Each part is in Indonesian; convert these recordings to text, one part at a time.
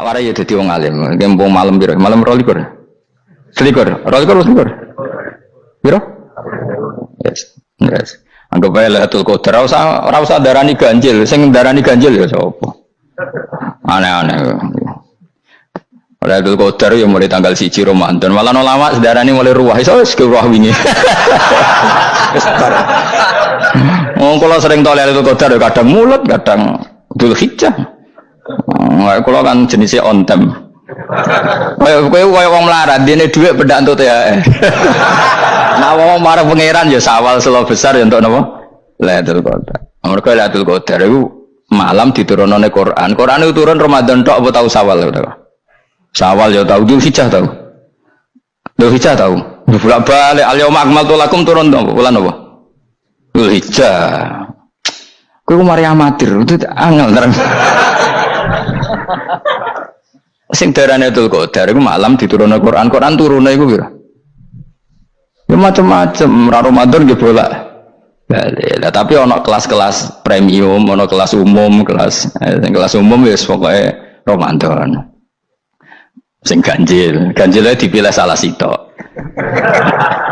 tak warai ya dadi wong alim. Kempung malam piro? Malam 22. Selikur. 22. Piro? Yes. Yes. Anggap ae Lailatul Qadar ora usah darani ganjil, sing darani ganjil ya sapa. Aneh-aneh. Lailatul Qadar ya mulai tanggal 1 Ramadan. Malah ulama sedarani mulai ruwah. Iso wis ke ruwah wingi. Wong kula sering tol Lailatul Qadar kadang mulut, kadang Dzulhijjah. Kula kan jenisnya on time. Kowe wong melarat, dene dhuwit pendak entuk THR. Nah wong marang pangeran ya sawal selo besar ya untuk napa? Lailatul Qadar. Mergo Lailatul Qadar iku malam diturunane Quran. Quran itu turun Ramadan tok apa tau Sawal to? Sawal ya tau, Dzulhijjah tau. Dzulhijjah tau. Bolak-balik al-yauma akmaltu lakum turun to bulan apa? Dzulhijjah. Kowe mari amatir, itu angel terang. Sing darane Lailatul Qadar iku malam diturunne Quran. Quran turune iku piro? Ya macam-macam, Ramadan nggih bolak. Lah tapi ana kelas-kelas premium, ana kelas umum, kelas umum wis pokoke Ramadan. Sing ganjile dipilih salah sitok.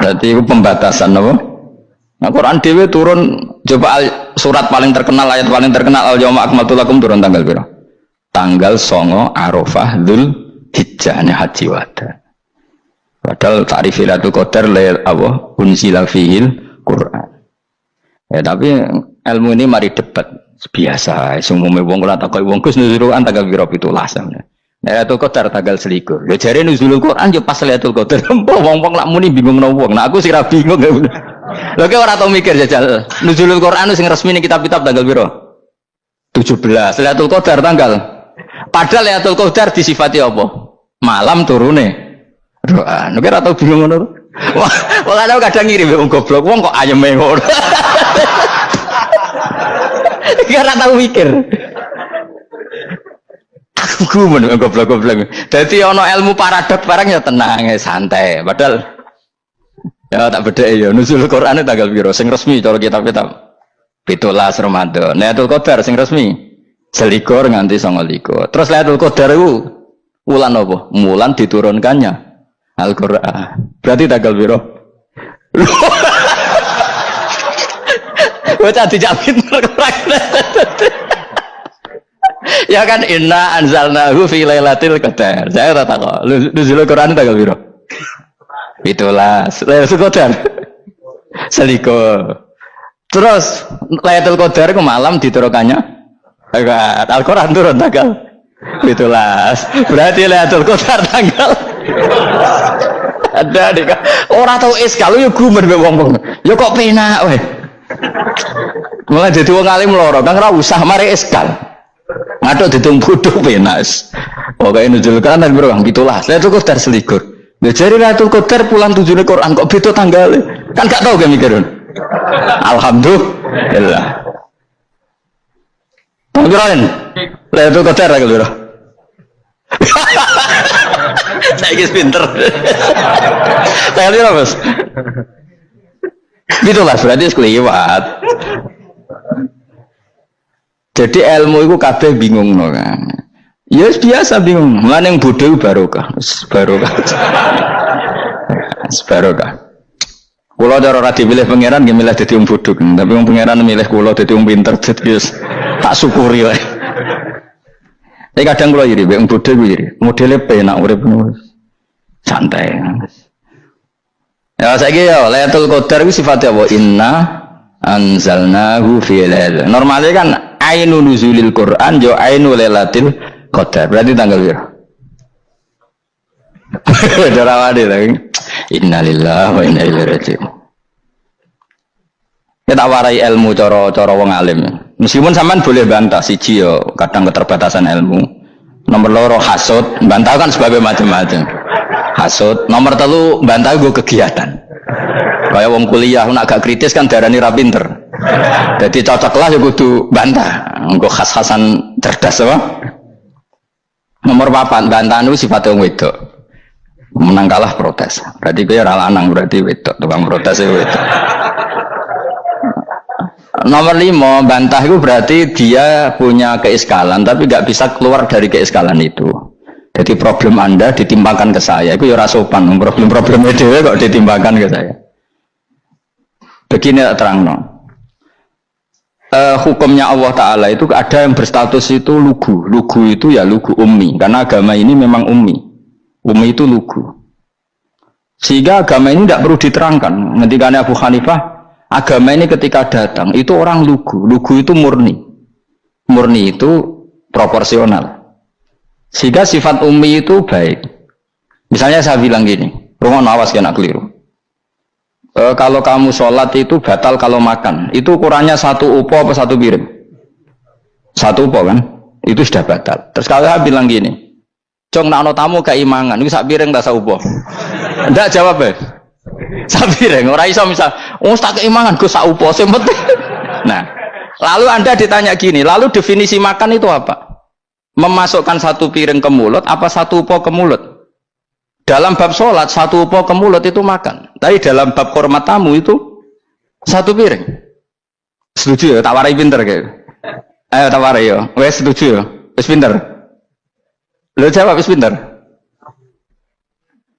Berarti itu pembatasan apa? Nah, Quran dhewe turun coba surat paling terkenal, ayat paling terkenal al-yauma akmaltu lakum turun tanggal piro? Tanggal 9 Arafah Dzulhijjah haji wada. Padahal ta'rif Lailatul Qadar apa unzila fihil Quran. Ya tapi ilmu ini mari debat biasa. Semuanya wong kula takoki wong Gus nuzul Quran tanggal piro 17. Lailatul Qadar tanggal 21. Ya jare nuzul Quran yo pas Lailatul Qadar. Wong-wong lak muni bingung nang wong. Nah aku sira bingung. Lha kok ora tau mikir jajal. Nuzul Quran sing resmi ning kitab-kitab tanggal piro? 17. Lailatul Qadar tanggal. Padahal Lailatul Qadar disifati apa? Malam turune. Doa, nek ora tau bingung ngono. Wong ana kadang ngirim wong goblok, wong kok ayeme ngono. Ora tau mikir. Aku men goblok-goblok. Dadi ana ilmu paradok barang ya tenang, ya santai. Padahal ya tak bedheki ya nuzul Qur'ane tanggal piro sing resmi cara kitab-kitab. 17 Ramadan. Lailatul Qadar sing resmi 21 nganti 29. Terus Lailatul Qadar iku wulan apa? Wulan diturunkannya Al-Qur'an. Berarti tanggal piro? Bocah dijamin ya kan inna anzalnahu fi lailatul qadar. Saya tak tahu. Nuzul Quran tanggal piro? 17. Lailatul Qadar. Selikur. Terus Lailatul Qadar ku malam diturunkannya Al-Qur'an turun tanggal 17. Berarti Lailatul Qadar tanggal ada nih orang tahu eskal yo gumen wong-wong. Yo kok penak weh. Mulai dadi wong alim loro, kan ora usah mari eskal. Ngaduk ditung bodho penak. Pokoke nuzul kan piro Kang 17. Lailatul Qadar selikur. Lha jare Lailatul Qadar pulang tujune Quran kok beda tanggale. Kan gak tau ge mikir. Alhamdulillah. Panggilan. Lailatul Qadar lagi lho. Saya kis pinter. Saya lihat Mas. Gitulah berarti sekeliwat. Jadi ilmu itu kabeh bingung no kan. Ya biasa bingung. Mulane yang bodoh barokah. Barokah. Barokah. Kula cara ora dipilih pangeran nggih milih dadi wong bodoh, tapi wong pangeran milih kula dadi wong pinter dadi tak syukuri wae. Tapi kadang kula iri, wong bodoh ku iri. Modele penak urip santai. Ya saiki ya Lailatul Qadar ku sifatnya apa? Inna anzalnahu fi lailatul. Normalnya kan ainun nuzulil Quran yo ainul lailatul qadar. Berarti tanggal piro? Darawane lagi. Innalillahi wa inna ilaihi raji'un. Kita warai ilmu cara wong alim. Meskipun sampean boleh bantah siji yo kadang keterbatasan ilmu. Nomor loro hasud, bantah kan sebab macam-macam. Hasud. Nomor 3 bantah gue kegiatan. Kayak wong kuliah nak agak kritis kan darani ra pinter. Jadi cocok lah ya kudu bantah. Engko khas-khasan cerdas apa? Nomor 4 bantahan itu sifatnya wong wedok. Menang kalah protes. Berarti kowe ora lanang, berarti wedok, tukang protes itu wedok. Nomor 5 bantah itu berarti dia punya keiskalan tapi nggak bisa keluar dari keiskalan itu. Jadi problem Anda ditimbangkan ke saya, itu ya ora sopan. Problem-problemnya dia kok ditimbangkan ke saya. Begini terang no. Hukumnya Allah Ta'ala itu ada yang berstatus itu lugu. Lugu itu ya lugu ummi. Karena agama ini memang ummi. Ummi itu lugu. Sehingga agama ini tidak perlu diterangkan. Ketika Abu Hanifah, agama ini ketika datang, itu orang lugu. Lugu itu murni. Murni itu proporsional. Sehingga sifat ummi itu baik. Misalnya saya bilang gini, rumah awas kena keliru. Kalau kamu sholat itu batal kalau makan. Itu ukurannya 1 upo apa 1 piring? 1 upo kan? Itu sudah batal. Terus kalau saya bilang gini, Cong nak tamu keimangan, itu 1 piring tak 1 upo. Enggak jawab ya? 1 piring. Orang iso misal, tak keimangan, gue 1 upo. Nah, lalu Anda ditanya gini, lalu definisi makan itu apa? Memasukkan 1 piring ke mulut, apa 1 upo ke mulut? Dalam bab sholat 1 upo ke mulut itu makan. Tapi dalam bab hormat tamu itu 1 piring. Setuju ya? Tawari pinter kayak. Ayo tawari ya. Wes setuju ya? Wes pinter. Lo jawab wes pinter.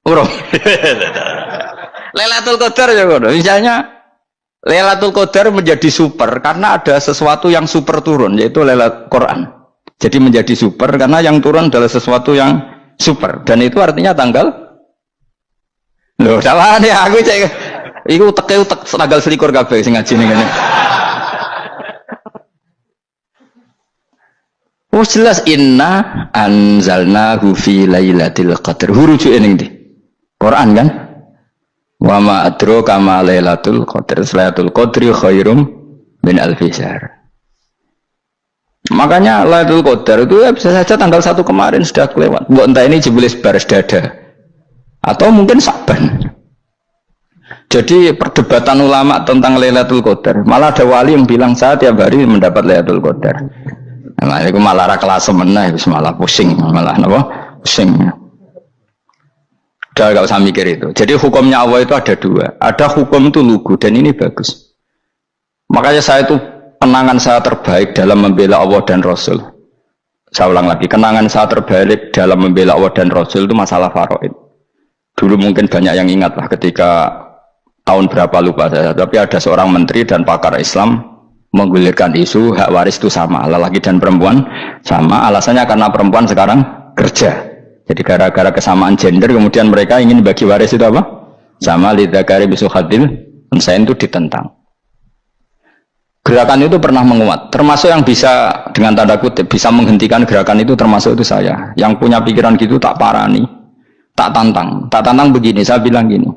Urung. Lailatul Qadar ya kok. Misalnya Lailatul Qadar menjadi super karena ada sesuatu yang super turun, yaitu Lailatul Quran. Jadi menjadi super karena yang turun adalah sesuatu yang super, dan itu artinya tanggal. Loh, salah nih aku cek. Iku utek tanggal 21 kabeh sing ngaji ning ngene. Oh jelas inna anzalnahu fi lailatul qadar. Hurujuke ning ndi? Quran kan? Wa ma adraka ma lailatul qadar. Lailatul qadri khairum min alfi syahr. Makanya Lailatul Qadar itu ya bisa saja tanggal 1 kemarin sudah kelewat. Mbok entah ini jebelis baris dada atau mungkin Sa'ban. Jadi perdebatan ulama tentang Lailatul Qadar, malah ada wali yang bilang saya tiap hari mendapat Lailatul Qadar. Nah, itu malah kelas meneh, malah pusing, malah napa? Pusing. Udah gak usah mikir itu. Jadi hukumnya Allah itu ada 2. Ada hukum itu lugu dan ini bagus. Makanya saya itu kenangan saya terbaik dalam membela Allah dan Rasul. Saya ulang lagi, kenangan saya terbaik dalam membela Allah dan Rasul itu masalah faraid. Dulu mungkin banyak yang ingat lah ketika tahun berapa lupa saya, tapi ada seorang menteri dan pakar Islam menggulirkan isu hak waris itu sama, lelaki dan perempuan sama. Alasannya karena perempuan sekarang kerja. Jadi gara-gara kesamaan gender kemudian mereka ingin bagi waris itu apa? Sama lidzakari bisul hadil unsayain itu ditentang. Gerakan itu pernah menguat, termasuk yang bisa dengan tanda kutip bisa menghentikan gerakan itu, termasuk itu saya. Yang punya pikiran gitu tak parani, tak tantang begini. Saya bilang gini,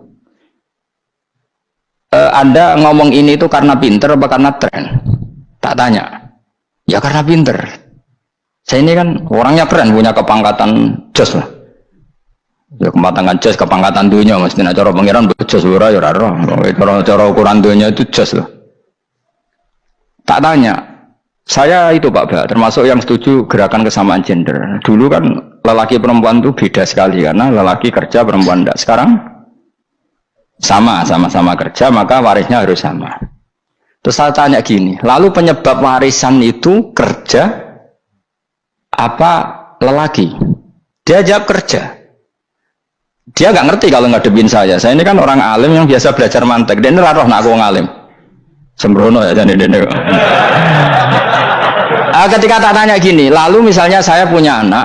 Anda ngomong ini itu karena pinter apa karena tren? Tak tanya, ya karena pinter. Saya ini kan orangnya keren, punya kepangkatan jos lah. Ya kepangkatan jos, kepangkatan dunia, mesti nak cara pangeran jos ora ya ora. Cara ukuran dunia itu jos lah. Tak tanya, saya itu Pak Ba, termasuk yang setuju gerakan kesamaan gender. Dulu kan lelaki perempuan itu beda sekali karena lelaki kerja perempuan tidak. Sekarang sama-sama kerja maka warisnya harus sama. Terus saya tanya gini, lalu penyebab warisan itu kerja apa lelaki? Dia jawab kerja. Dia nggak ngerti kalau ngadepin saya. Saya ini kan orang alim yang biasa belajar mantek. Dan ini roh nak aku ngalim. Sembrono ya jadi dene. Ketika tak tanya gini, lalu misalnya saya punya anak,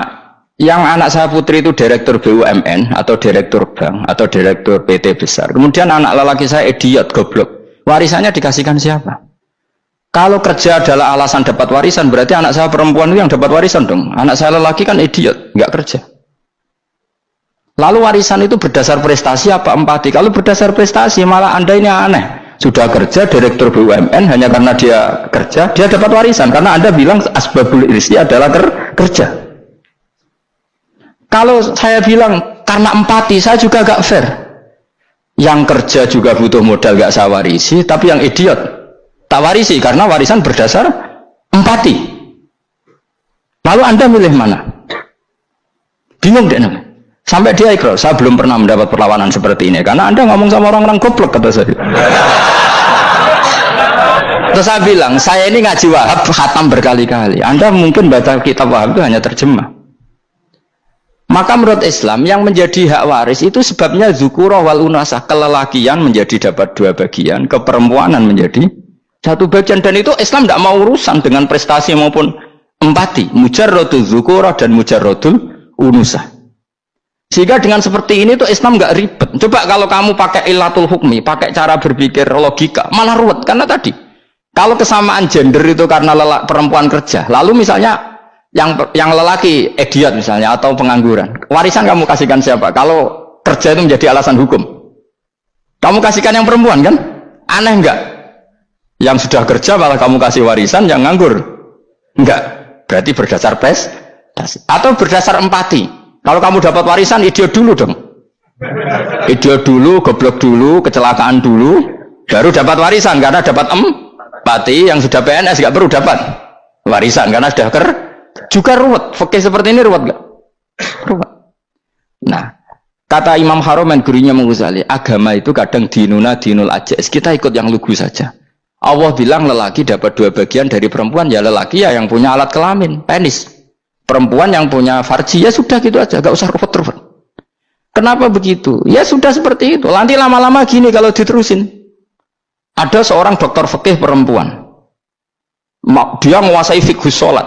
yang anak saya putri itu direktur BUMN atau direktur bank atau direktur PT besar. Kemudian anak lelaki saya idiot goblok. Warisannya dikasihkan siapa? Kalau kerja adalah alasan dapat warisan, berarti anak saya perempuan itu yang dapat warisan dong. Anak saya lelaki kan idiot, nggak kerja. Lalu warisan itu berdasar prestasi apa empati? Kalau berdasar prestasi malah Anda ini aneh. Sudah kerja direktur BUMN hanya karena dia kerja, dia dapat warisan karena Anda bilang asbabul irsi adalah kerja. Kalau saya bilang karena empati, saya juga gak fair. Yang kerja juga butuh modal gak saya warisi, tapi yang idiot tak warisi karena warisan berdasar empati. Lalu Anda milih mana? Bingung deh namanya. Sampai dia ikrar, saya belum pernah mendapat perlawanan seperti ini karena Anda ngomong sama orang-orang goblok, kata saya. Terus saya bilang, saya ini ngaji Wahab khatam berkali-kali. Anda mungkin baca kitab Wahab itu hanya terjemah. Maka menurut Islam yang menjadi hak waris itu sebabnya zukurah wal unasah, kelelakian menjadi dapat 2 bagian, keperempuanan menjadi 1 bagian, dan itu Islam tidak mau urusan dengan prestasi maupun empati, mujarrodul zukurah dan mujarrodul unusah. Sehingga dengan seperti ini tuh Islam nggak ribet. Coba kalau kamu pakai ilatul hukmi, pakai cara berpikir logika, malah ruwet. Karena tadi kalau kesamaan gender itu karena perempuan kerja, lalu misalnya yang lelaki idiot misalnya atau pengangguran, warisan kamu kasihkan siapa? Kalau kerja itu menjadi alasan hukum, kamu kasihkan yang perempuan kan? Aneh enggak? Yang sudah kerja malah kamu kasih warisan, yang nganggur enggak? Berarti berdasar prestasi atau berdasar empati. Kalau kamu dapat warisan, idiot dulu dong, idiot dulu, goblok dulu, kecelakaan dulu, baru dapat warisan karena dapat empati. Yang sudah PNS enggak perlu dapat warisan karena sudah juga ruwet. Fikih seperti ini ruwet gak? Ruwet. Nah, kata Imam Haromen, gurunya Ghazali, agama itu kadang dinuna dinul ajais, kita ikut yang lugu saja. Allah bilang lelaki dapat 2 bagian dari perempuan, ya lelaki ya yang punya alat kelamin, penis. Perempuan yang punya farji, ya sudah gitu aja, gak usah ruwet-ruwet. Kenapa begitu? Ya sudah seperti itu. Nanti lama-lama gini kalau diterusin. Ada seorang dokter fikih perempuan, dia menguasai fikih sholat.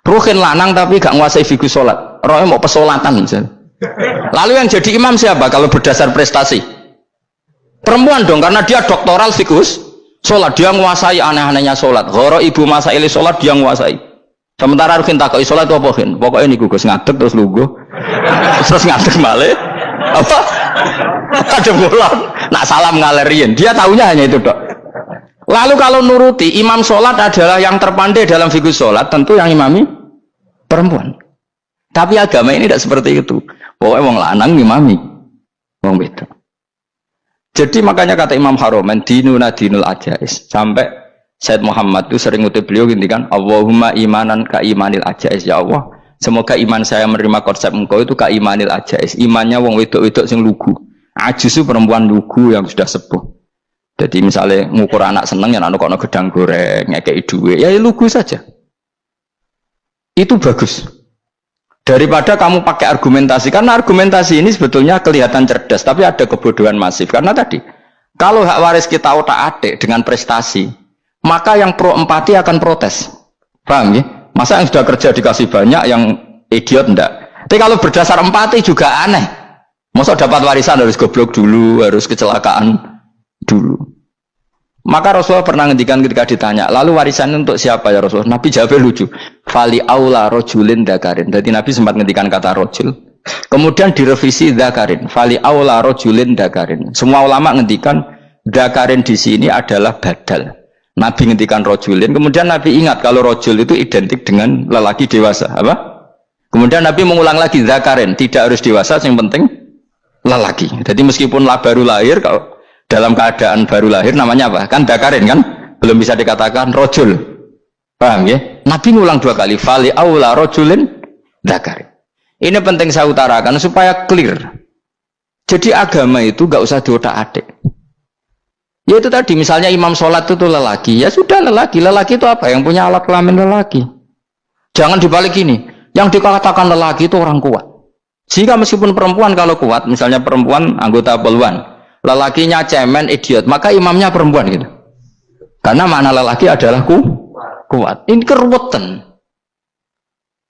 Ruhin lanang tapi gak nguasai fikih sholat, rohnya mau pesolatan misalnya. Lalu yang jadi imam siapa kalau berdasar prestasi? Perempuan dong, karena dia doktoral fikih sholat, dia menguasai aneh-anehnya sholat. Goro ibu masaili sholat dia menguasai. Sementara Ruhin takoi sholat itu apa Ruhin? Pokoknya ini gugus ngadeg terus lugu, terus ngadeg balik. Apa? Ada bulan, nak salam ngalerin. Dia tahunya hanya itu dok. Lalu kalau nuruti imam sholat adalah yang terpandai dalam fikih sholat, tentu yang imami perempuan. Tapi agama ini tidak seperti itu. Pokoknya wong lanang imami, wong beda. Jadi makanya kata Imam Haromen, dinuna dinul ajais. Sampai Said Muhammad itu sering ngutip beliau gini kan, Allahumma imanan ka imanil ajais, ya Allah. Semoga iman saya menerima konsep engkau itu ka imanil ajais. Imannya wong wedok-wedok sing lugu. Ajis itu perempuan lugu yang sudah sepuh. Jadi misalnya ngukur anak seneng ya anak kono gedang goreng, ngekei duit, ya lugu saja. Itu bagus. Daripada kamu pakai argumentasi, karena argumentasi ini sebetulnya kelihatan cerdas, tapi ada kebodohan masif. Karena tadi, kalau hak waris kita otak-atik dengan prestasi, maka yang pro empati akan protes. Paham ya? Masa yang sudah kerja dikasih banyak, yang idiot enggak? Tapi kalau berdasar empati juga aneh. Masa dapat warisan harus goblok dulu, harus kecelakaan dulu. Maka Rasulullah pernah ngendikan ketika ditanya, lalu warisan untuk siapa ya Rasulullah? Nabi jawabnya lucu, fali aula rojulin dakarin. Jadi Nabi sempat ngendikan kata rojul, kemudian direvisi dakarin, fali aula rojulin dakarin. Semua ulama ngendikan dakarin di sini adalah badal. Nabi ngendikan rojulin, kemudian Nabi ingat kalau rojul itu identik dengan lelaki dewasa, apa? Kemudian Nabi mengulang lagi dakarin, tidak harus dewasa, yang penting lelaki. Jadi meskipun baru lahir, kalau dalam keadaan baru lahir namanya apa? Kan dakarin kan? Belum bisa dikatakan rojul. Paham ya? Nabi ngulang 2 kali. Fali aula rojulin dakarin. Ini penting saya utarakan supaya clear. Jadi agama itu gak usah diotak-atik. Ya itu tadi misalnya imam sholat itu lelaki. Ya sudah lelaki. Lelaki itu apa? Yang punya alat kelamin lelaki. Jangan dibalik ini. Yang dikatakan lelaki itu orang kuat. Sehingga meskipun perempuan kalau kuat, misalnya perempuan anggota poluan, lelakinya cemen, idiot, maka imamnya perempuan gitu. Karena makna lelaki adalah kuat. Ini keruwetan.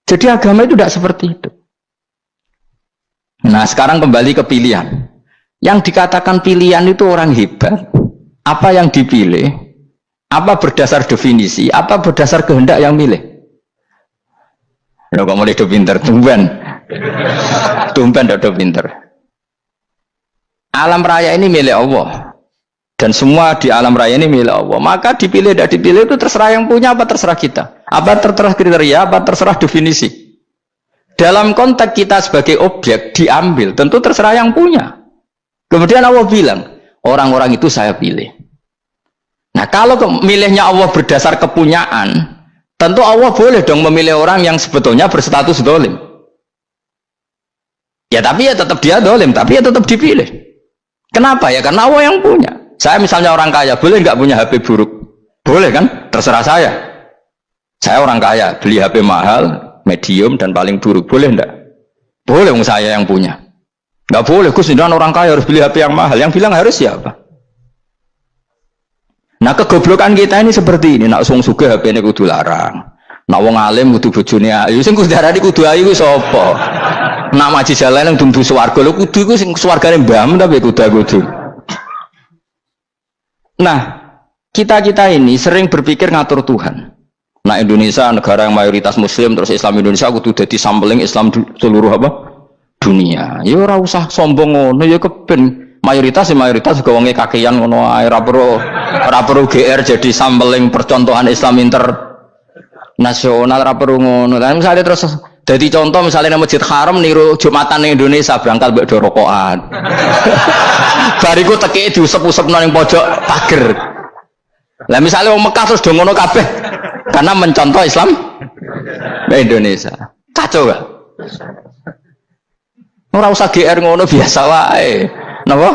Jadi agama itu tidak seperti itu. Nah sekarang kembali ke pilihan. Yang dikatakan pilihan itu orang hebat. Apa yang dipilih? Apa berdasar definisi? Apa berdasar kehendak yang milih? Ya kok mulai do pinter, tumben do pinter. Alam raya ini milik Allah dan semua di alam raya ini milik Allah, maka dipilih tidak dipilih itu terserah yang punya apa terserah kita, apa terserah kriteria, apa terserah definisi. Dalam konteks kita sebagai objek diambil, tentu terserah yang punya. Kemudian Allah bilang orang-orang itu saya pilih. Nah kalau milihnya Allah berdasar kepunyaan, tentu Allah boleh dong memilih orang yang sebetulnya berstatus dolim. Ya tapi ya tetap dia dolim, tapi ya tetap dipilih. Kenapa ya? Karena Allah yang punya. Saya misalnya orang kaya, boleh nggak punya HP buruk? Boleh kan? Terserah saya. Saya orang kaya, beli HP mahal, medium dan paling buruk, boleh nggak? Boleh saya yang punya. Nggak boleh, Gus, orang kaya harus beli HP yang mahal. Yang bilang harus siapa? Nah, kegoblokan kita ini seperti ini. Nak sung sugih HP ini kudu larang. Nak wong alim kudu bojone ayu. Sing kudu darani kudu ayu ku sapa? Nak maji jalan yang dumbu swarga lho kudu iku sing swargane mbahmu tapi kudu. Nah, kita ini sering berpikir ngatur Tuhan. Nah, Indonesia negara yang mayoritas muslim terus Islam Indonesia kudu dadi sampling Islam seluruh apa? Dunia. Ya ora usah sombong ngono ya keben mayoritas juga wonge kakean ngono ae ora perlu GR jadi sampling percontohan Islam internasional ora perlu ngono. Lah misale terus dadi contoh misalnya Masjid Haram niru Jumatan ning Indonesia berangkat mbek do rokokan. Bariku teki diusep-usepno ning pojok pager. Lah misalnya wong Mekah terus do ngono kabeh karena mencontoh Islam Indonesia. Kacau gak? Ora usah GR ngono biasa wae. Napa?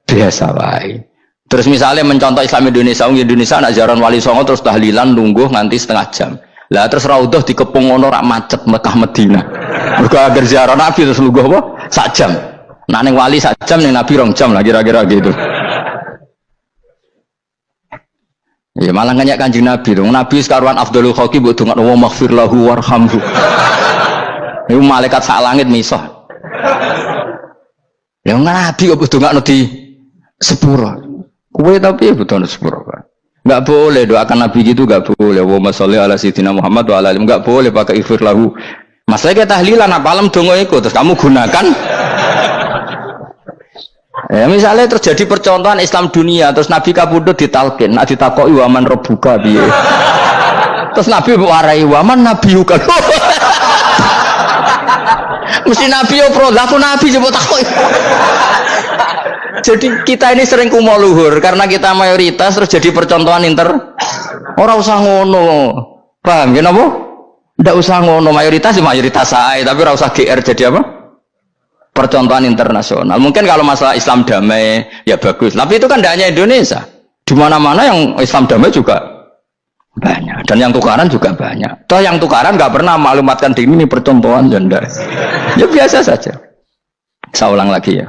Biasa wae. Terus misalnya mencontoh Islam Indonesia, Indonesia nak jaran Wali Songo terus tahlilan nunggu nganti setengah jam. Lah terus raudhah dikepung ngono rak macet Mekah Madinah. Mergo agar ziarah Nabi terus lungguh apa? Sak jam. Nak ning wali sak jam ning Nabi 2 jam lah kira-kira gitu. Ya malah nganyak Kanjeng Nabi dong. Nabi sekaruan afdhalul khalqi mbok dongakno wa maghfir lahu warhamhu. Iku malaikat sak langit misah. Ya Nabi kok dongakno di sepuro. Kowe tapi butuh sepuro kan. Enggak boleh doakan Nabi gitu, enggak boleh. Allahumma sholli ala sayyidina Muhammad wa ala alihi. Enggak boleh pakai ighfir lahu. Masalah kita tahlilan apa alam donga iku terus kamu gunakan. Ya misalnya terjadi percontohan Islam dunia terus Nabi kapundhut ditalkin, nak ditakoki waman rabbuka piye. Terus Nabi warai waman nabiyuka. Mesti Nabi yo pro, lah Nabi coba takoki. Jadi kita ini sering kumo luhur karena kita mayoritas terus jadi percontohan Ora usah ngono. Paham ya napa? Ndak usah ngono, mayoritas sae, tapi ora usah GR jadi apa? Percontohan internasional. Mungkin kalau masalah Islam damai ya bagus, tapi itu kan tidak hanya Indonesia. Di mana-mana yang Islam damai juga banyak dan yang tukaran juga banyak. Toh yang tukaran nggak pernah maklumatkan diri ini percontohan janda. Ya biasa saja. Saya ulang lagi ya.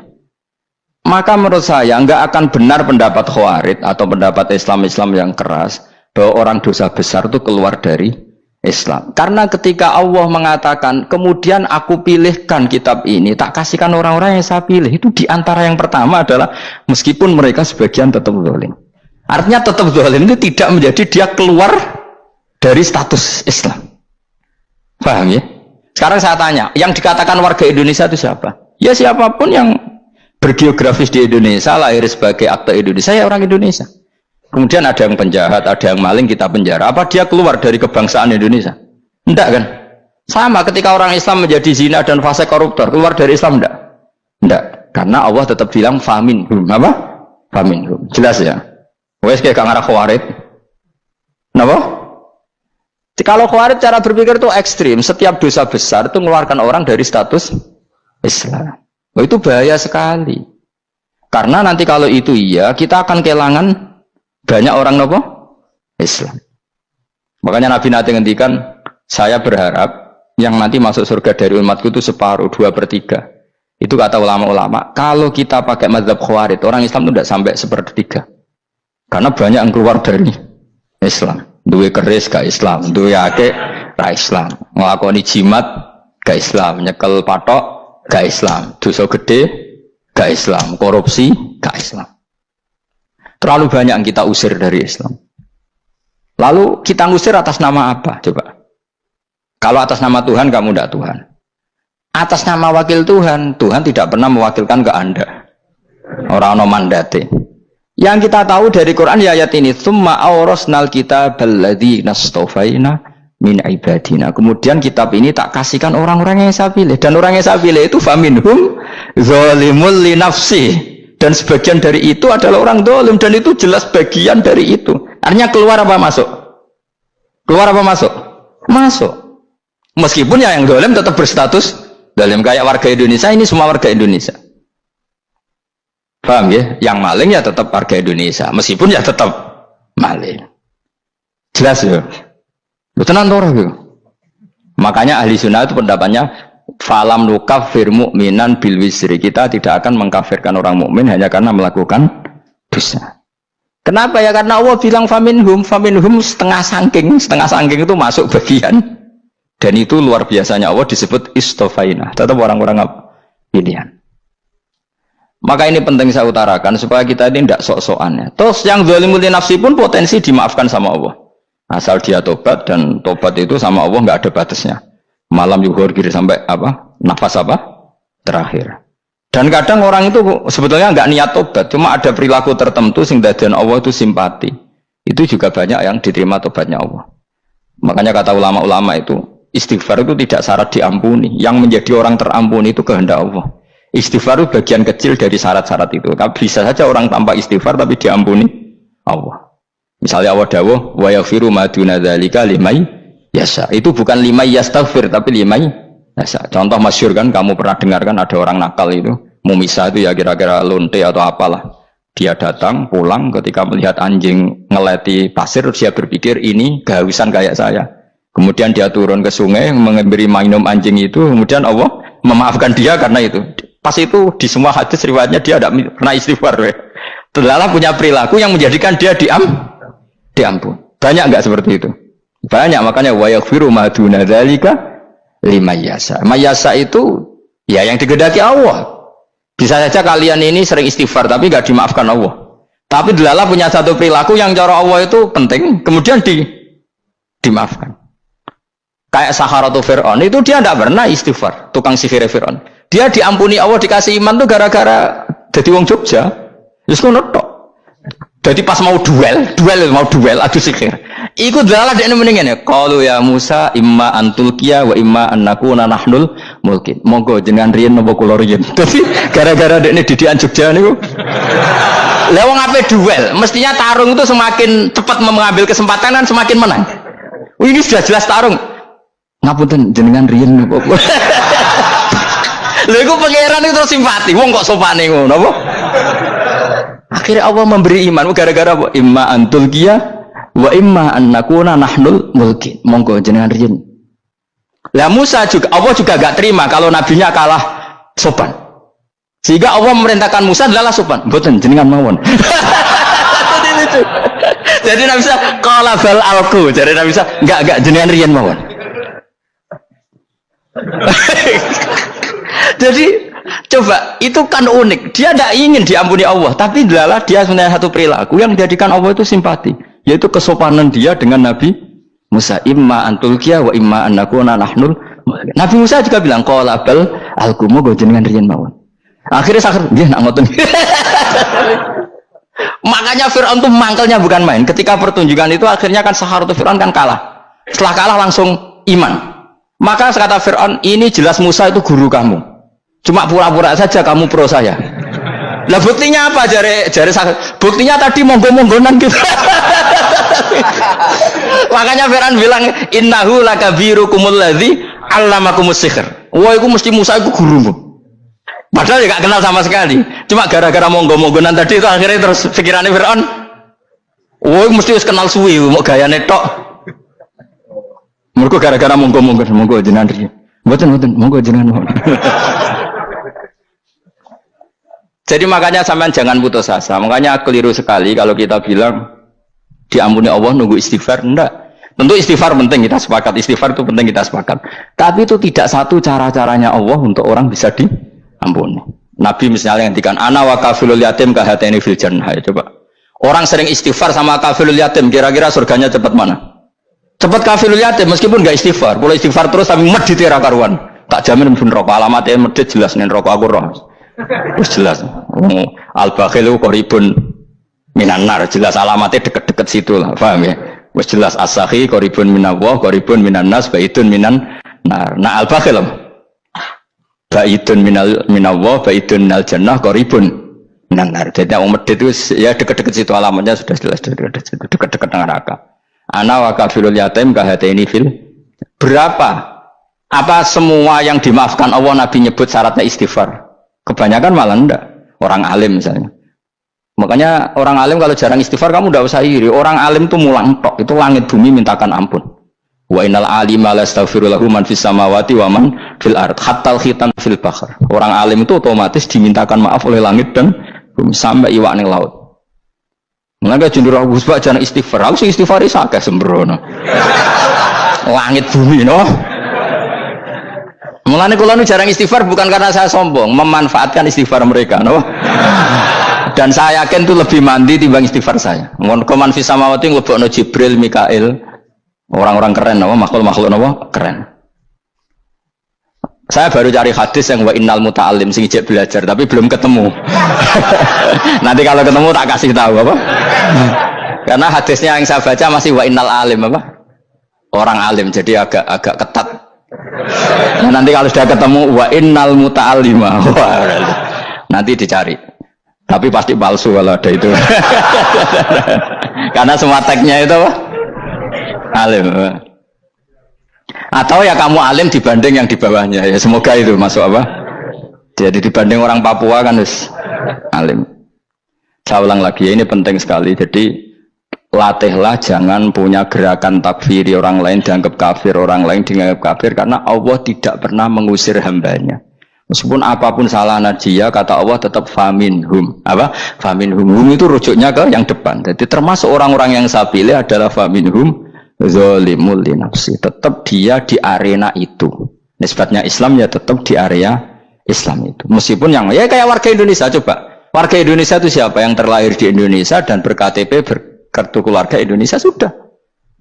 Maka menurut saya nggak akan benar pendapat Khawarij atau pendapat Islam yang keras bahwa orang dosa besar itu keluar dari Islam. Karena ketika Allah mengatakan kemudian aku pilihkan kitab ini tak kasihkan orang-orang yang saya pilih, itu diantara yang pertama adalah meskipun mereka sebagian tetap zalim. Artinya tetap zalim itu tidak menjadi dia keluar dari status Islam. Paham ya? Sekarang saya tanya, yang dikatakan warga Indonesia itu siapa? Ya siapapun yang bergeografis di Indonesia, lahir sebagai akte Indonesia, ya orang Indonesia. Kemudian ada yang penjahat, ada yang maling, kita penjara. Apa dia keluar dari kebangsaan Indonesia? Enggak kan? Sama ketika orang Islam menjadi zina dan fase koruptor, keluar dari Islam enggak? Enggak. Karena Allah tetap bilang faminhum. Apa? Faminhum. Jelas ya? Wes kayak ngarah Khawarij. Kenapa? Kalau Khawarij cara berpikir itu ekstrim. Setiap dosa besar itu mengeluarkan orang dari status Islam. Oh, itu bahaya sekali. Karena nanti kalau itu iya, kita akan kehilangan banyak orang nopo Islam. Makanya Nabi nanti ngendikan, saya berharap yang nanti masuk surga dari umatku itu separuh, 2/3. Itu kata ulama-ulama. Kalau kita pakai mazhab Khawarij, orang Islam itu tidak sampai 1/3. Karena banyak yang keluar dari Islam. Duwe keris gak Islam, duwe akeh ra Islam, nglakoni jimat gak Islam, nyekel patok gak Islam, dosa gede gak Islam, korupsi gak Islam. Terlalu banyak yang kita usir dari Islam. Lalu kita ngusir atas nama apa? Coba. Kalau atas nama Tuhan, kamu tidak Tuhan. Atas nama wakil Tuhan, Tuhan tidak pernah mewakilkan ke Anda. Orang-orang mandate. Yang kita tahu dari Quran ya ayat ini, tsumma awrasnal kitabal ladzina astafaina min ibadina. Kemudian kitab ini tak kasihkan orang-orang yang saya pilih, dan orang yang saya pilih itu faminhum zalimul li nafsi, dan sebagian dari itu adalah orang zalim, dan itu jelas bagian dari itu. Artinya keluar apa masuk? Keluar apa masuk? Masuk. Meskipun ya yang zalim tetap berstatus zalim, kayak warga Indonesia, ini semua warga Indonesia. Paham ya? Yang maling ya tetap warga Indonesia, meskipun ya tetap maling. Jelas ya? Tenan ora gitu. Makanya ahli sunnah itu pendapatnya falam nukafir mu'minan bil wisri, kita tidak akan mengkafirkan orang mukmin hanya karena melakukan dosa. Kenapa ya? Karena Allah bilang faminhum setengah sangking itu masuk bagian, dan itu luar biasanya Allah disebut istofaina, tetap orang-orang pilihan. Maka ini penting saya utarakan supaya kita ini tidak sok-sokan ya. Terus yang zalimul nafsi pun potensi dimaafkan sama Allah asal dia tobat, dan tobat itu sama Allah nggak ada batasnya. Malam yuhur kiri sampai apa nafas apa terakhir. Dan kadang orang itu sebetulnya nggak niat tobat, cuma ada perilaku tertentu sehingga dadian Allah itu simpati. Itu juga banyak yang diterima tobatnya Allah. Makanya kata ulama-ulama itu istighfar itu tidak syarat diampuni. Yang menjadi orang terampuni itu kehendak Allah. Istighfar itu bagian kecil dari syarat-syarat itu. Bisa saja orang tanpa istighfar tapi diampuni Allah. Misalnya Allah dawuh wa yaghfiru ma duna dzalika limay yasha. Itu bukan limay yastaghfir tapi limay yasha. Contoh masyhur kan, kamu pernah dengarkan ada orang nakal itu mau misah itu ya kira-kira lonte atau apalah. Dia datang pulang ketika melihat anjing ngeleti pasir, dia berpikir ini kehausan kayak saya. Kemudian dia turun ke sungai memberi minum anjing itu, kemudian Allah memaafkan dia karena itu. Pas itu di semua hadis riwayatnya dia tidak pernah istighfar. Terlalu punya perilaku yang menjadikan dia diampun. Banyak enggak seperti itu? Banyak, makanya wa yaghfiru ma duna dzalika liman yasha. Mayasa itu ya yang digedaki Allah. Bisa saja kalian ini sering istighfar tapi enggak dimaafkan Allah. Tapi delala punya satu perilaku yang cara Allah itu penting, kemudian dimaafkan. Kayak Saharatu Fir'aun itu dia tidak pernah istighfar, tukang sihir Fir'aun. Dia diampuni Allah, dikasih iman tuh gara-gara jadi wong Jogja. Terus ngono tok. Jadi pas mau duel adu sihir. Iku delala dekne mendingan ya. Qalu ya Musa imma antulqiya wa imma an nakuna nahnul mulkin. Monggo jenengan riyen napa kula riyen. Dadi gara-gara dekne didikan Jogja niku. Lah wong ape duel, mestinya tarung itu semakin cepat mengambil kesempatan kan semakin menang. Ini sudah jelas tarung. Ngapunten jenengan riyen napa. Lha iku pangeran itu terus simpati. Wong kok sopane ngono apa? Akhirnya Allah memberi iman gara-gara apa? Imma antulqiya wa imma an nakuna nahnul mulkin. Monggo jenengan riyen. Lah Musa juga Allah juga gak terima kalau nabinya kalah sopan. Sehingga Allah memerintahkan Musa adalah sopan. Mboten jenengan mawon. Jadi Nabi Musa qala bal alqu. Jadi Nabi Musa enggak jenengan riyen mawon. Jadi coba, itu kan unik. Dia tidak ingin diampuni Allah, tapi adalah dia sebenarnya satu perilaku yang menjadikan Allah itu simpati, yaitu kesopanan dia dengan Nabi Musa. Imma antulqiya wa imma an nakuna nahnul. Nabi Musa juga bilang qala bal alqu go jenengan riyen mawon. Akhirnya sakit dia nak ngoten. Makanya Fir'aun tuh mangkelnya bukan main. Ketika pertunjukan itu akhirnya kan Saharatu Fir'aun kan kalah. Setelah kalah langsung iman. Maka kata Fir'aun, ini jelas Musa itu guru kamu. Cuma pura-pura saja kamu pro saya. Lah buktinya apa? Jare buktinya tadi monggo-monggonan gitu. Makanya Fir'aun bilang innahu lakabirukumul ladzi 'allamakumus sihr. Wah, itu mesti Musa itu gurumu. Padahal ya gak kenal sama sekali. Cuma gara-gara monggo-monggonan tadi itu akhirnya terus pikirannya Fir'aun. Wah, mesti wis kenal suwi, mau gayane tok. Mergo gara-gara monggo-monggo jenengan riyen. Mboten, monggo jenengan. Jadi makanya sampean jangan putus asa. Makanya keliru sekali kalau kita bilang diampuni Allah nunggu istighfar. Enggak. Tentu istighfar penting, kita sepakat. Istighfar itu penting, kita sepakat. Tapi itu tidak satu cara-caranya Allah untuk orang bisa diampuni. Nabi misalnya ngendikan ana wa kafilul yatim kahateni fil jannah. Coba. Orang sering istighfar sama kafilul yatim, kira-kira surganya cepat mana? Cepat kafilul yatim meskipun enggak istighfar. Kalau istighfar terus tapi medhit ra karuan. Tak jamin pun rokok alamatnya medhit jelas nen rokok aku roh. Wis jelas. Al-bakhilu qaribun minan nar, jelas alamatnya deket-deket situ lah, paham ya? Wis jelas as-sakhi qaribun minallah, qaribun minan nas, baitun minan nar. Nah al-bakhil baitun minallah, baitun minal jannah, qaribun minan nar. Jadi wong medhit itu ya deket-deket situ alamatnya sudah jelas deket-deket neraka. Ana wa kafilul yatim kahateni fil. Berapa? Apa semua yang dimaafkan Allah Nabi nyebut syaratnya istighfar? Kebanyakan malah enggak. Orang alim misalnya. Makanya orang alim kalau jarang istighfar kamu enggak usah iri. Orang alim tuh mulang tok, itu langit bumi mintakan ampun. Wa innal alima la yastaghfiru lahu man fis samawati wa man fil ard hatta al-khitan fil bahr. Orang alim itu otomatis dimintakan maaf oleh langit dan bumi sampai iwak ning laut. Mengapa jendur Gus Pak jangan istighfar? Aku sing istighfar iso akeh sembrono. Langit bumi no. Mulane kula nu jarang istighfar bukan karena saya sombong, memanfaatkan istighfar mereka no. Dan saya yakin itu lebih mandi timbang istighfar saya. Mun koman fis samawati nglebokno Jibril, Mikail, orang-orang keren no, makhluk-makhluk no, keren. Saya baru cari hadis yang wa innal muta'allim sing ijek belajar tapi belum ketemu. Nanti kalau ketemu tak kasih tahu apa? Karena hadisnya yang saya baca masih wa innal alim apa? Orang alim jadi agak ketat. Nah, nanti kalau sudah ketemu wa innal muta'allima. Nanti dicari. Tapi pasti palsu kalau ada itu. Karena semua tagnya itu apa? Alim. Atau ya kamu alim dibanding yang di bawahnya ya, semoga itu masuk apa? Jadi dibanding orang Papua kan harus alim. Saya ulang lagi ya, ini penting sekali. Jadi latihlah jangan punya gerakan takfiri orang lain dianggap kafir, orang lain dianggap kafir, karena Allah tidak pernah mengusir hambanya. Meskipun apapun salah najiyah, kata Allah tetap faminhum. Apa? Faminhum. Hum itu rujuknya ke yang depan. Jadi termasuk orang-orang yang saya pilih adalah faminhum zalimul li nafsi, tetap dia di arena itu. Nisbatnya Islam ya tetap di area Islam itu. Meskipun yang ya kayak warga Indonesia, coba. Warga Indonesia itu siapa? Yang terlahir di Indonesia dan berKTP berkartu keluarga Indonesia sudah.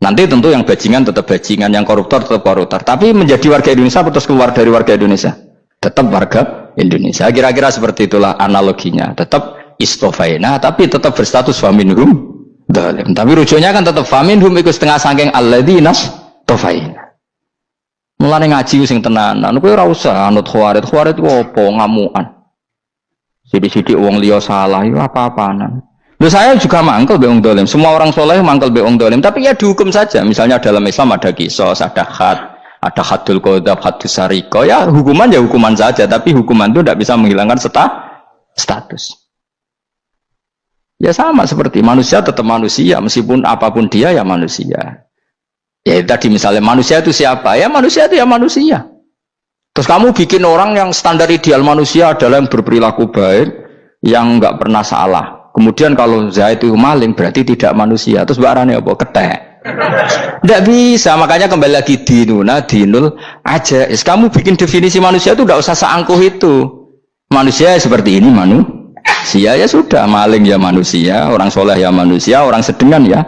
Nanti tentu yang bajingan tetap bajingan, yang koruptor tetap koruptor. Tapi menjadi warga Indonesia terus keluar dari warga Indonesia. Tetap warga Indonesia. Kira-kira seperti itulah analoginya. Tetap istofaina tapi tetap berstatus faminhum dalim. Tapi rujuknya kan tetap faminhum ikut setengah sangking alladzina tofaina. Mulane ngaji sing tenanan, kowe ora usah anut khawarit. Khawarit ku apa? Ngamukan. Sithik-sithik wong liya salah iku apa-apaan. Lho saya juga mangkel be wong dolim. Semua orang soleh mangkel be wong dolim, tapi ya dihukum saja. Misalnya dalam Islam ada qisas, ada had, ada hadul qadzab, hadus sariko. Ya hukuman ya hukuman saja, tapi hukuman itu tidak bisa menghilangkan status. Ya sama seperti manusia tetap manusia, meskipun apapun dia ya manusia. Ya tadi misalnya manusia itu siapa? Ya manusia itu ya manusia. Terus kamu bikin orang yang standar ideal manusia adalah yang berperilaku baik, yang nggak pernah salah. Kemudian kalau Zaid itu maling berarti tidak manusia. Terus barangnya apa? Ketek. Tidak bisa. Makanya kembali lagi dinul aja. Kamu bikin definisi manusia itu tidak usah seangkuh itu. Manusia seperti ini manusia ya sudah, maling ya manusia, orang soleh ya manusia, orang sedengan ya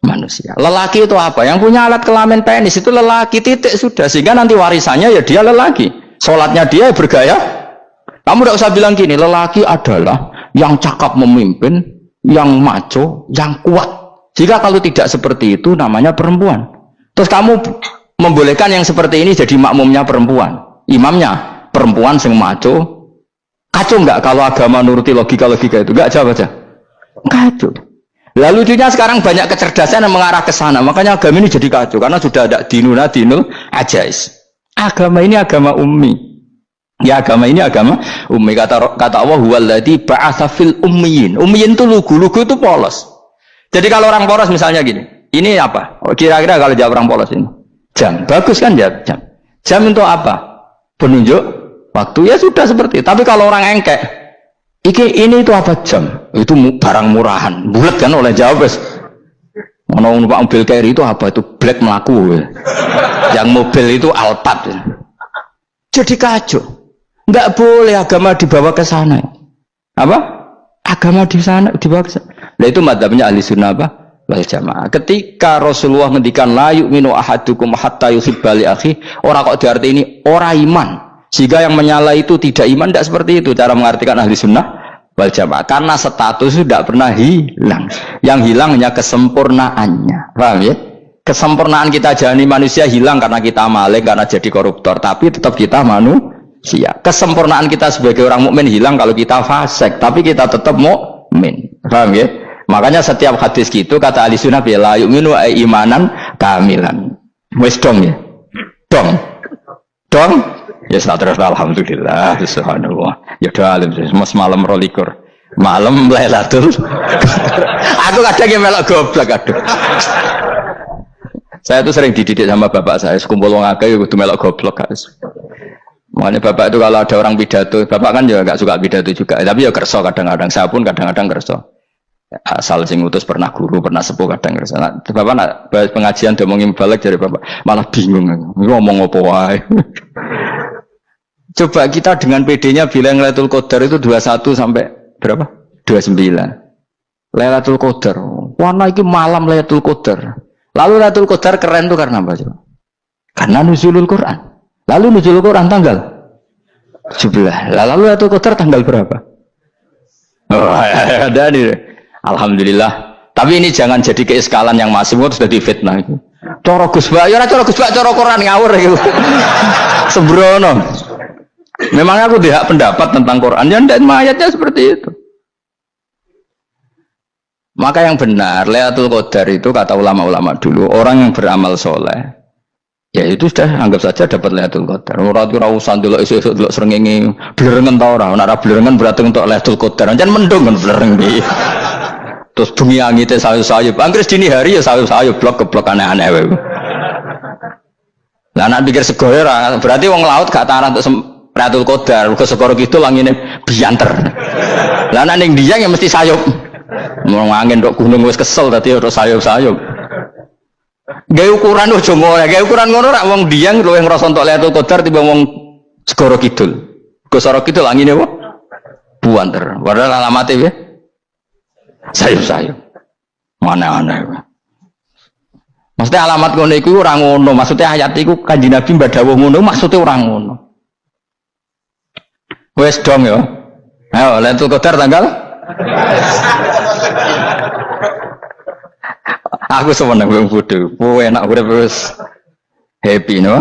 manusia. Lelaki itu apa? Yang punya alat kelamin penis itu lelaki, titik sudah. Sehingga nanti warisannya ya dia lelaki. Sholatnya dia bergaya. Kamu tidak usah bilang gini, lelaki adalah yang cakap memimpin, yang maco, yang kuat. Jika kalau tidak seperti itu namanya perempuan. Terus kamu membolehkan yang seperti ini jadi makmumnya perempuan, imamnya perempuan sing maco. Kacau enggak kalau agama nuruti logika-logika itu? Enggak, jawab aja. Kacau. Lalu lucunya sekarang banyak kecerdasan yang mengarah ke sana. Makanya agama ini jadi kacau karena sudah ada dinul ajais. Agama ini agama ummi. Ya agama ini agama ummi. Kata Allah huwallazi ba'atsa fil ummiyin. Ummiyin itu lugu itu polos. Jadi kalau orang polos misalnya gini, ini apa? Kira-kira kalau jawab orang polos ini, jam. Bagus kan jawab jam. Jam untuk apa? Penunjuk waktu, ya sudah seperti itu. Tapi kalau orang engkek, ini itu apa jam? Itu barang murahan, bulat kan oleh jawab. Mau numpak mobil carry itu apa? Itu black melaku. Yang mobil itu Alphard. Jadi kacau. Enggak boleh agama dibawa ke sana. Apa? Agama di sana dibawa ke sana. Nah itu madzhabnya ahli sunnah apa? Wal jamaah. Ketika Rasulullah ngendikan la yu'minu ahadukum hatta yuhibba li akhi, ora kok diarti ini ora iman. Jika yang menyala itu tidak iman, tidak seperti itu cara mengartikan ahli sunnah wal jamaah. Karena status itu tidak pernah hilang. Yang hilang hanya kesempurnaannya. Paham ya? Kesempurnaan kita jalani manusia hilang karena kita maling, karena jadi koruptor. Tapi tetap kita manusia. Kesempurnaan kita sebagai orang mukmin hilang kalau kita fasik. Tapi kita tetap mukmin. Paham ya? Makanya setiap hadis gitu kata ahli sunnah la yu'minu imanan kamilan. Wis dong ya. Dong. Ya terus alhamdulillah subhanallah. Ya udah alim mas malam rolikur. Malam Lailatul. Aku kadang yang melok goblok aduh. Saya tuh sering dididik sama bapak saya, sekumpul wong akeh kudu melok goblok guys. Makanya bapak itu kalau ada orang pidato, bapak kan juga nggak suka pidato juga, tapi ya kerso kadang-kadang, saya pun kadang-kadang kerso. Asal sing utus pernah guru, pernah sepuh kadang kerso. Nah, bapak nak bahas pengajian ngomongin balik dari bapak, malah bingung, ngomong apa wae. Coba kita dengan PD-nya bilang Lailatul Qadar itu 21 sampai berapa? 29. Lailatul Qadar. Warna itu malam Lailatul Qadar. Lalu Lailatul Qadar keren tuh karena apa coba? Karena nuzulul Quran. Lalu nuzulul Quran tanggal 17. Lalu Lailatul Qadar tanggal berapa? Oh, ada nih. Alhamdulillah. Tapi ini jangan jadi keiskalan yang masih sudah difitnah. Coro Gus Ba, ya coro Gus Ba, coro Quran ngawur gitu. Sembrono. Memang aku tidak pendapat tentang Quran, dan ayatnya seperti itu. Maka yang benar, Lailatul Qadar itu kata ulama-ulama dulu, orang yang beramal soleh, ya itu sudah anggap saja dapat Lailatul Qadar. Orang itu rawusan dulu, esok dulu serengengi, belerengan tau orang, nara belerengan berarti untuk Lailatul Qadar, jangan mendung kan belereng di. Terus bunyi angitnya sayup-sayup, Inggris dini hari ya sayup-sayup, blok-blok aneh-aneh. Lah anak pikir segoyo, berarti wong laut gak taran untuk Lailatul Qadar, ke segoro gitu langitnya bianter. Lah anak yang dia yang mesti sayup. Mau angin dok gunung wis kesel tadi harus sayup-sayup. Gaya ukuran ojo ngono, gaya ukuran ngono rak wong diang luwih ngrasa entuk Lailatul Qadar timbang wong segoro kidul. Go segoro kidul angine apa? Buanter. Padahal alamate piye? Sayup-sayup. Mana-mana. Maksudnya alamat ngono iku ora ngono, maksudnya ayat iku Kanjeng Nabi mbak dawuh ngono, maksudnya ora ngono. Wes dong ya. Ayo Lailatul Qadar tanggal aku semeneng wong bodoh, enak udah terus happy no,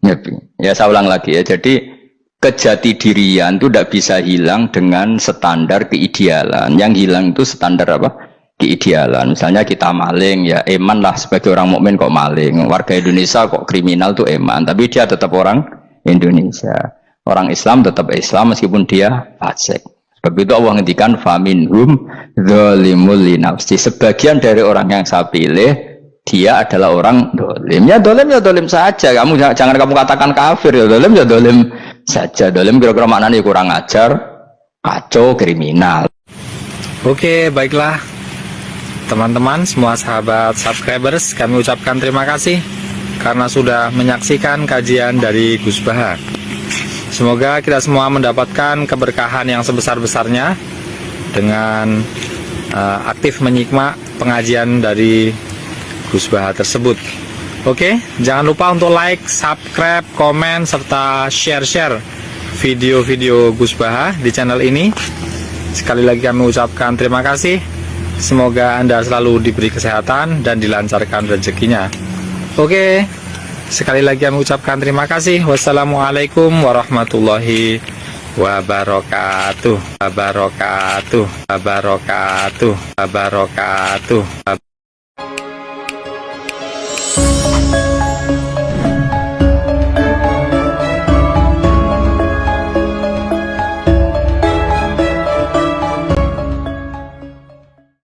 happy. Ya saya ulang lagi ya, jadi kejati dirian itu tidak bisa hilang dengan standar keidealan. Yang hilang itu standar apa? Keidealan. Misalnya kita maling, ya eman lah sebagai orang mukmin kok maling. Warga Indonesia kok kriminal tuh eman, tapi dia tetap orang Indonesia. Orang Islam tetap Islam meskipun dia fasik. Sebab itu Allah ngendikan faminhum zalimul linafsi. Sebagian dari orang yang saya pilih dia adalah orang dolim. Ya dolim saja. Kamu jangan kamu katakan kafir ya dolim saja. Dolim kira-kira maknanya kurang ajar, kacau, kriminal. Oke, baiklah teman-teman, semua sahabat subscribers, kami ucapkan terima kasih karena sudah menyaksikan kajian dari Gus Baha. Semoga kita semua mendapatkan keberkahan yang sebesar-besarnya dengan aktif menyimak pengajian dari Gus Baha tersebut. Oke, jangan lupa untuk like, subscribe, komen, serta share video-video Gus Baha di channel ini. Sekali lagi kami ucapkan terima kasih. Semoga Anda selalu diberi kesehatan dan dilancarkan rezekinya. Oke, sekali lagi kami ucapkan terima kasih. Wassalamualaikum warahmatullahi wabarakatuh.